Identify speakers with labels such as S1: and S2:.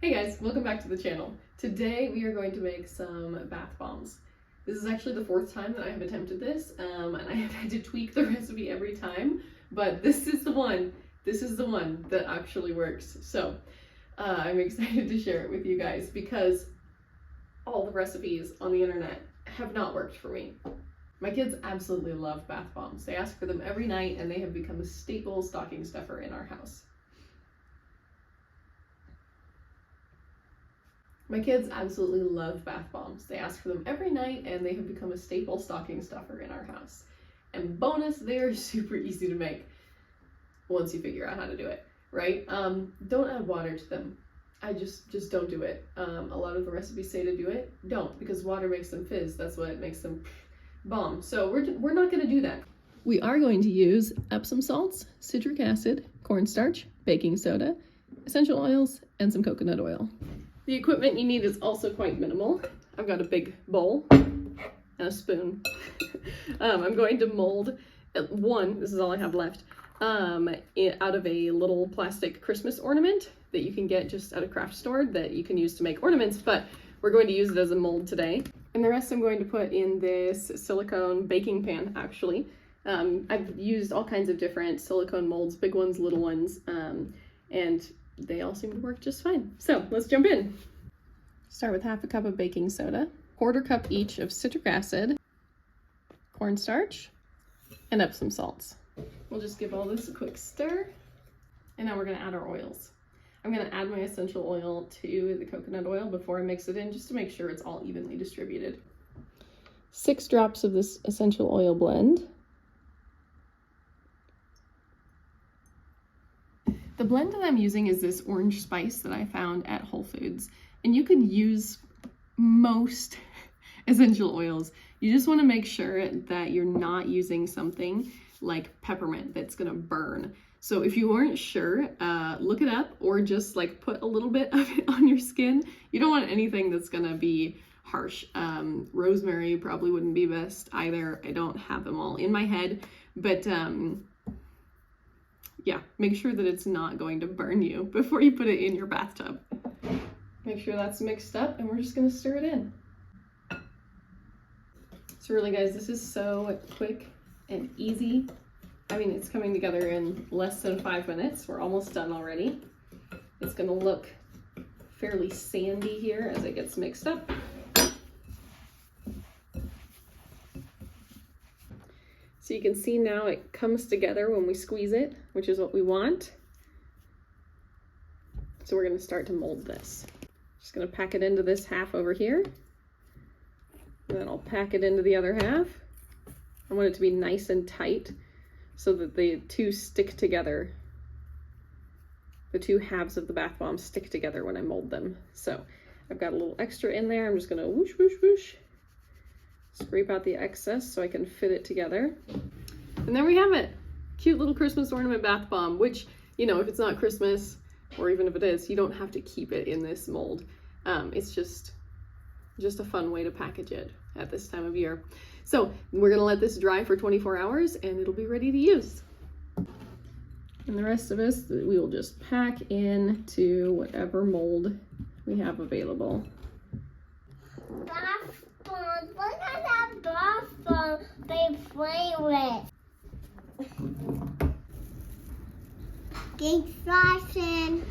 S1: Hey guys, welcome back to the channel. Today we are going to make some bath bombs. This is actually the fourth time that I have attempted this, and I have had to tweak the recipe every time, but this is the one that actually works. So I'm excited to share it with you guys because all the recipes on the internet have not worked for me. My kids absolutely love bath bombs. They ask for them every night and they have become a staple stocking stuffer in our house. My kids absolutely love bath bombs. They ask for them every night and they have become a staple stocking stuffer in our house. And bonus, they are super easy to make once you figure out how to do it, right? Don't add water to them. I just don't do it. A lot of the recipes say to do it. Don't, because water makes them fizz. That's what makes them bomb. So we're not gonna do that. We are going to use epsom salts, citric acid, cornstarch, baking soda, essential oils, and some coconut oil. The equipment you need is also quite minimal. I've got a big bowl and a spoon. I'm going to mold this is all I have left, out of a little plastic Christmas ornament that you can get just at a craft store that you can use to make ornaments, but we're going to use it as a mold today. And the rest I'm going to put in this silicone baking pan, actually. I've used all kinds of different silicone molds, big ones, little ones, and they all seem to work just fine. So let's jump in. Start with half a cup of baking soda, quarter cup each of citric acid, cornstarch, and Epsom salts. We'll just give all this a quick stir. And now we're gonna add our oils. I'm gonna add my essential oil to the coconut oil before I mix it in, just to make sure it's all evenly distributed. 6 drops of this essential oil blend. The blend that I'm using is this orange spice that I found at Whole Foods, and you can use most essential oils. You just want to make sure that you're not using something like peppermint that's gonna burn. So if you aren't sure, look it up or just like put a little bit of it on your skin. You don't want anything that's gonna be harsh. Rosemary probably wouldn't be best either. I don't have them all in my head, but yeah, make sure that it's not going to burn you before you put it in your bathtub. Make sure that's mixed up and we're just gonna stir it in. So really guys, this is so quick and easy. I mean, it's coming together in less than 5 minutes. We're almost done already. It's gonna look fairly sandy here as it gets mixed up. So you can see now it comes together when we squeeze it, which is what we want. So we're gonna start to mold this. Just gonna pack it into this half over here. And then I'll pack it into the other half. I want it to be nice and tight so that the two stick together. The two halves of the bath bomb stick together when I mold them. So I've got a little extra in there. I'm just gonna whoosh, whoosh, whoosh. Scrape out the excess so I can fit it together. And there we have it. Cute little Christmas ornament bath bomb, which, you know, if it's not Christmas, or even if it is, you don't have to keep it in this mold. It's just a fun way to package it at this time of year. So we're gonna let this dry for 24 hours and it'll be ready to use. And the rest of us, we will just pack into whatever mold we have available.
S2: Bath bomb. Look at that bath bomb they play with. Thanks for watching.